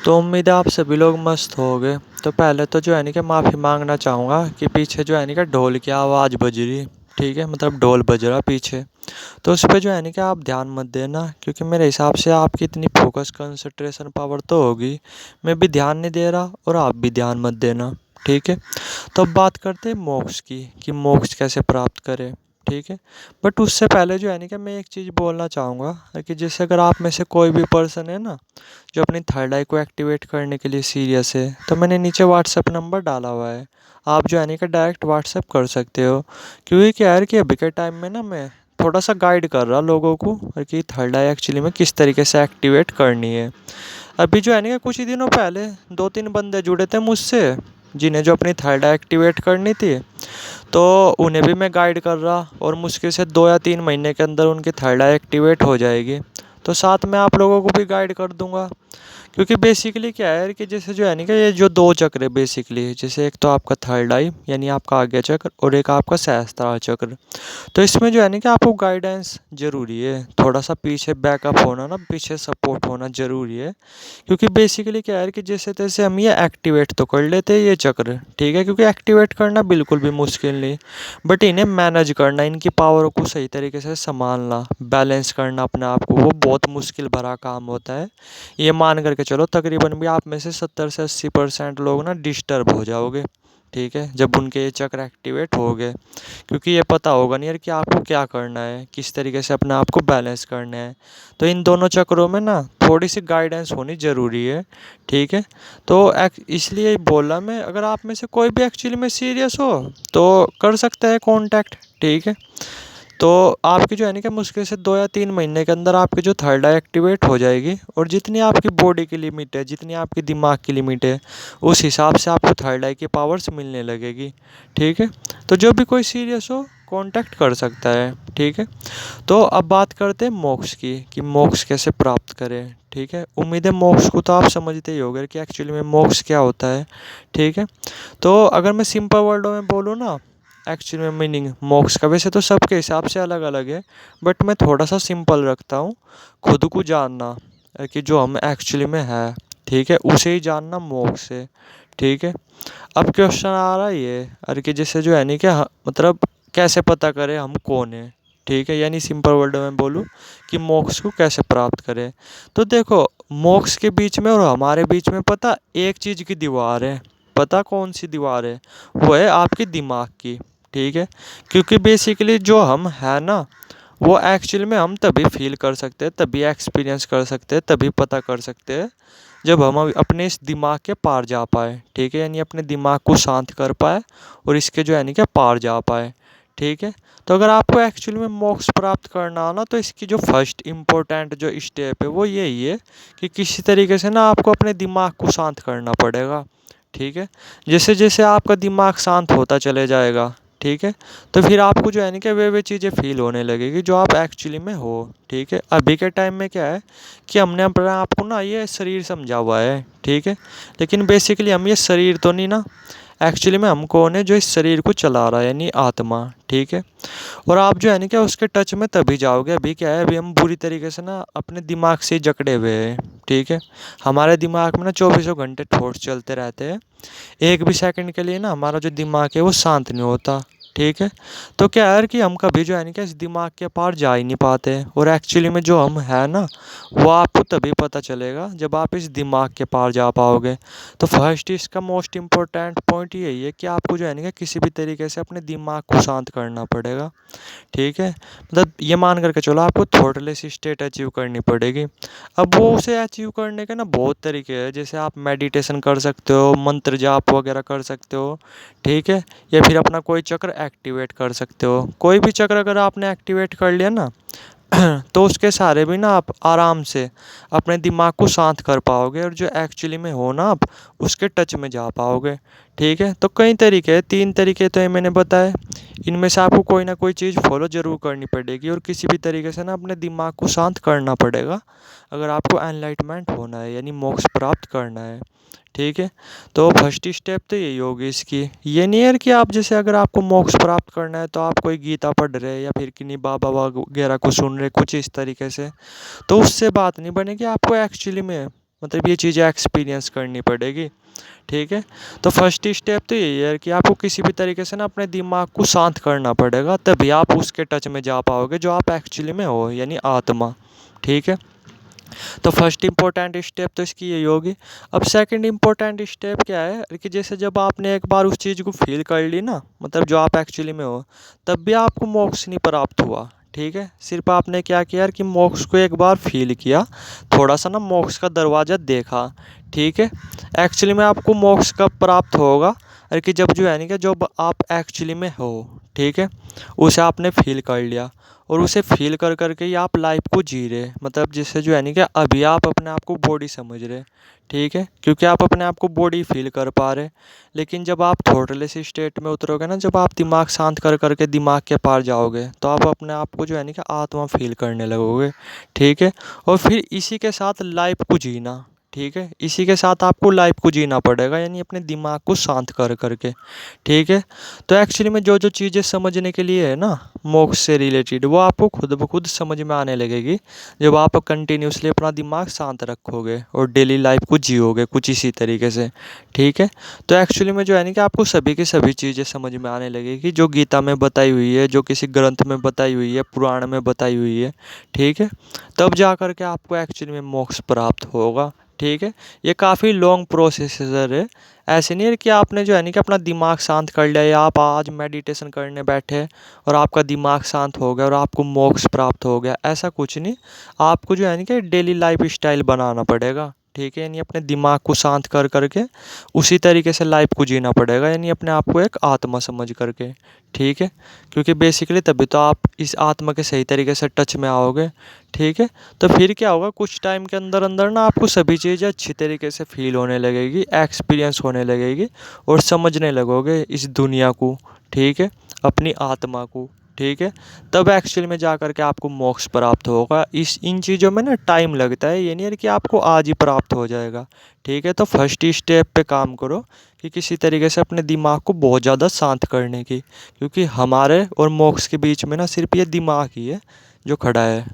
तो उम्मीद है आप सभी लोग मस्त होगे। तो पहले तो जो है कि माफ़ी मांगना चाहूँगा कि पीछे जो है कि ढोल की आवाज़ बज रही। ठीक है, मतलब ढोल बज रहा पीछे। तो उस पे जो है कि आप ध्यान मत देना, क्योंकि मेरे हिसाब से आपकी इतनी फोकस कंसंट्रेशन पावर तो होगी। मैं भी ध्यान नहीं दे रहा और आप भी ध्यान मत देना। ठीक है। तो अब बात करते हैं मोक्ष की, कि मोक्ष कैसे प्राप्त करें। ठीक है। बट उससे पहले जो है कि मैं एक चीज़ बोलना चाहूँगा कि जैसे अगर आप में से कोई भी पर्सन है ना, जो अपनी थर्ड आई को एक्टिवेट करने के लिए सीरियस है, तो मैंने नीचे व्हाट्सएप नंबर डाला हुआ है। आप जो है कि डायरेक्ट व्हाट्सएप कर सकते हो। क्योंकि क्या है कि अभी के टाइम में ना मैं थोड़ा सा गाइड कर रहा लोगों को कि थर्ड आई एक्चुअली में किस तरीके से एक्टिवेट करनी है। अभी जो है ना कुछ ही दिनों पहले 2-3 बंदे जुड़े थे मुझसे, जिन्हें जो अपनी थर्ड आई एक्टिवेट करनी थी। तो उन्हें भी मैं गाइड कर रहा, और मुश्किल से 2 या 3 महीने के अंदर उनकी थर्ड आई एक्टिवेट हो जाएगी। तो साथ में आप लोगों को भी गाइड कर दूंगा। क्योंकि बेसिकली क्या है कि जैसे जो है ना कि ये जो दो चक्र है बेसिकली, जैसे एक तो आपका थर्ड आई यानी आपका आज्ञा चक्र, और एक आपका सहस्त्रार चक्र। तो इसमें जो है ना कि आपको गाइडेंस ज़रूरी है, थोड़ा सा पीछे बैकअप होना ना, पीछे सपोर्ट होना ज़रूरी है। क्योंकि बेसिकली क्या है कि जैसे तैसे हम ये एक्टिवेट तो कर लेते हैं ये चक्र, ठीक है, क्योंकि एक्टिवेट करना बिल्कुल भी मुश्किल नहीं, बट इन्हें मैनेज करना, इनकी पावर को सही तरीके से संभालना, बैलेंस करना अपने आप को, वो बहुत मुश्किल भरा काम होता है। ये मान करके चलो तकरीबन भी आप में से 70 से 80% लोग ना डिस्टर्ब हो जाओगे। ठीक है, जब उनके ये चक्र एक्टिवेट हो गए, क्योंकि ये पता होगा नहीं यार कि आपको क्या करना है, किस तरीके से अपने आप को बैलेंस करना है। तो इन दोनों चक्रों में ना थोड़ी सी गाइडेंस होनी ज़रूरी है। ठीक है। तो इसलिए बोला मैं, अगर आप में से कोई भी एक्चुअली में सीरियस हो तो कर सकते हैं कांटेक्ट। ठीक है। तो आपकी जो है ना कि मुश्किल से 2 या 3 महीने के अंदर आपकी जो थर्ड आई एक्टिवेट हो जाएगी, और जितनी आपकी बॉडी की लिमिट है, जितनी आपकी दिमाग की लिमिट है, उस हिसाब से आपको थर्ड आई की पावर्स मिलने लगेगी। ठीक है। तो जो भी कोई सीरियस हो कांटेक्ट कर सकता है। ठीक है। तो अब बात करते हैं मोक्ष की, कि मोक्ष कैसे प्राप्त करें। ठीक है। उम्मीद है मोक्ष को तो आप समझते ही होंगे कि एक्चुअली में मोक्ष क्या होता है। ठीक है। तो अगर मैं सिंपल वर्डों में बोलूँ ना, एक्चुअली में मीनिंग मोक्ष का, वैसे तो सबके हिसाब से अलग अलग है, बट मैं थोड़ा सा सिंपल रखता हूँ। खुद को जानना, कि जो हम एक्चुअली में है, ठीक है, उसे ही जानना मोक्ष है। ठीक है। अब क्वेश्चन आ रहा है ये, अरे कि जैसे जो है नहीं कि मतलब कैसे पता करें हम कौन है। ठीक है, यानी सिंपल वर्ड में बोलूँ कि मोक्ष को कैसे प्राप्त करें। तो देखो, मोक्ष के बीच में और हमारे बीच में पता एक चीज़ की दीवार है। पता कौन सी दीवार है? वो है आपकी दिमाग की। ठीक है। क्योंकि बेसिकली जो हम है ना, वो एक्चुअली में हम तभी फील कर सकते हैं, तभी एक्सपीरियंस कर सकते हैं, तभी पता कर सकते हैं, जब हम अपने इस दिमाग के पार जा पाए। ठीक है, यानी अपने दिमाग को शांत कर पाए और इसके जो है नहीं कि पार जा पाए। ठीक है। तो अगर आपको एक्चुअली में मोक्ष प्राप्त करना हो ना, तो इसकी जो फर्स्ट इम्पोर्टेंट जो स्टेप है वो यही है कि किसी तरीके से ना आपको अपने दिमाग को शांत करना पड़ेगा। ठीक है। जैसे जैसे आपका दिमाग शांत होता चले जाएगा, ठीक है, तो फिर आपको जो है ना कि वे चीज़ें फील होने लगेगी जो आप एक्चुअली में हो। ठीक है। अभी के टाइम में क्या है कि हमने अपने आप को ना ये शरीर समझा हुआ है। ठीक है। लेकिन बेसिकली हम ये शरीर तो नहीं ना, एक्चुअली में हम कौन है जो इस शरीर को चला रहा है, यानी आत्मा। ठीक है। और आप जो है ना क्या उसके टच में तभी जाओगे। अभी क्या है, अभी हम बुरी तरीके से ना अपने दिमाग से जकड़े हुए हैं। ठीक है। हमारे दिमाग में ना 24 घंटे थॉट्स चलते रहते हैं। एक भी सेकंड के लिए ना हमारा जो दिमाग है वो शांत नहीं होता। ठीक है। तो क्या है कि हम कभी जो है ना कि इस दिमाग के पार जा ही नहीं पाते, और एक्चुअली में जो हम है ना, वो आपको तभी पता चलेगा जब आप इस दिमाग के पार जा पाओगे। तो फर्स्ट इसका मोस्ट इम्पोर्टेंट पॉइंट यही है कि आपको जो है ना कि किसी भी तरीके से अपने दिमाग को शांत करना पड़ेगा। ठीक है। मतलब ये मान करके चलो आपको थॉटलेस स्टेट अचीव करनी पड़ेगी। अब वो उसे अचीव करने के ना बहुत तरीके हैं, जैसे आप मेडिटेशन कर सकते हो, मंत्र जाप वगैरह कर सकते हो। ठीक है। या फिर अपना कोई चक्र एक्टिवेट कर सकते हो। कोई भी चक्र अगर आपने एक्टिवेट कर लिया ना, तो उसके सहारे भी ना आप आराम से अपने दिमाग को शांत कर पाओगे, और जो एक्चुअली में हो ना आप उसके टच में जा पाओगे। ठीक है। तो कई तरीके हैं, 3 तरीके तो ये मैंने बताए। इनमें से आपको कोई ना कोई चीज़ फॉलो ज़रूर करनी पड़ेगी, और किसी भी तरीके से ना अपने दिमाग को शांत करना पड़ेगा, अगर आपको एनलाइटमेंट होना है, यानी मोक्ष प्राप्त करना है। ठीक है। तो फर्स्ट स्टेप तो यही होगी इसकी। ये नहीं है कि आप जैसे अगर आपको मोक्ष प्राप्त करना है तो आप कोई गीता पढ़ रहे या फिर किन्हीं बाबा वगैरह को सुन रहे कुछ इस तरीके से, तो उससे बात नहीं बनेगी। आपको एक्चुअली में मतलब ये चीज़ें एक्सपीरियंस करनी पड़ेगी। ठीक है, तो फर्स्ट स्टेप तो यही है कि आपको किसी भी तरीके से ना अपने दिमाग को शांत करना पड़ेगा, तभी आप उसके टच में जा पाओगे जो आप एक्चुअली में हो, यानी आत्मा। ठीक है, तो फर्स्ट इंपॉर्टेंट स्टेप तो इसकी यही होगी। अब सेकंड इंपॉर्टेंट स्टेप क्या है कि जैसे जब आपने एक बार उस चीज़ को फील कर ली ना, मतलब जो आप एक्चुअली में हो, तब भी आपको मोक्ष नहीं प्राप्त हुआ। ठीक है, सिर्फ आपने क्या किया कि मोक्ष को एक बार फील किया, थोड़ा सा ना मोक्ष का दरवाज़ा देखा। ठीक है, एक्चुअली में आपको मोक्ष कब प्राप्त होगा, अरे कि जब जो है नहीं कि जब आप एक्चुअली में हो। ठीक है, उसे आपने फील कर लिया, और उसे फील कर करके ही आप लाइफ को जी रहे, मतलब जिससे जो है नहीं कि अभी आप अपने आप को बॉडी समझ रहे। ठीक है, क्योंकि आप अपने आप को बॉडी फील कर पा रहे। लेकिन जब आप थॉटलेस स्टेट में उतरोगे ना, जब आप दिमाग शांत कर करके दिमाग के पार जाओगे, तो आप अपने आप को जो है नहीं कि आत्मा फील करने लगोगे। ठीक है, और फिर इसी के साथ लाइफ को जीना। ठीक है, इसी के साथ आपको लाइफ को जीना पड़ेगा, यानी अपने दिमाग को शांत कर करके। ठीक है, तो एक्चुअली में जो जो चीज़ें समझने के लिए है ना मोक्ष से रिलेटेड, वो आपको खुद ब खुद समझ में आने लगेगी जब आप कंटिन्यूसली अपना दिमाग शांत रखोगे और डेली लाइफ को जियोगे कुछ इसी तरीके से। ठीक है, तो एक्चुअली में जो है ना कि आपको सभी की सभी चीज़ें समझ में आने लगेगी जो गीता में बताई हुई है, जो किसी ग्रंथ में बताई हुई है, पुराण में बताई हुई है। ठीक है, तब जा कर के आपको एक्चुअली में मोक्ष प्राप्त होगा। ठीक है, ये काफ़ी लॉन्ग प्रोसेसर है। ऐसे नहीं है कि आपने जो है नहीं कि अपना दिमाग शांत कर लिया, या आप आज मेडिटेशन करने बैठे और आपका दिमाग शांत हो गया और आपको मोक्ष प्राप्त हो गया, ऐसा कुछ नहीं। आपको जो है नहीं कि डेली लाइफ स्टाइल बनाना पड़ेगा। ठीक है, यानी अपने दिमाग को शांत कर करके उसी तरीके से लाइफ को जीना पड़ेगा, यानी अपने आप को एक आत्मा समझ करके। ठीक है, क्योंकि बेसिकली तभी तो आप इस आत्मा के सही तरीके से टच में आओगे। ठीक है, तो फिर क्या होगा, कुछ टाइम के अंदर अंदर ना आपको सभी चीज़ें अच्छी तरीके से फील होने लगेगी, एक्सपीरियंस होने लगेगी, और समझने लगोगे इस दुनिया को। ठीक है, अपनी आत्मा को। ठीक है, तब एक्चुअल में जा कर के आपको मोक्ष प्राप्त होगा। इन चीज़ों में ना टाइम लगता है, ये नहीं है कि आपको आज ही प्राप्त हो जाएगा। ठीक है, तो फर्स्ट स्टेप पे काम करो कि किसी तरीके से अपने दिमाग को बहुत ज़्यादा शांत करने की, क्योंकि हमारे और मोक्ष के बीच में ना सिर्फ ये दिमाग ही है जो खड़ा है।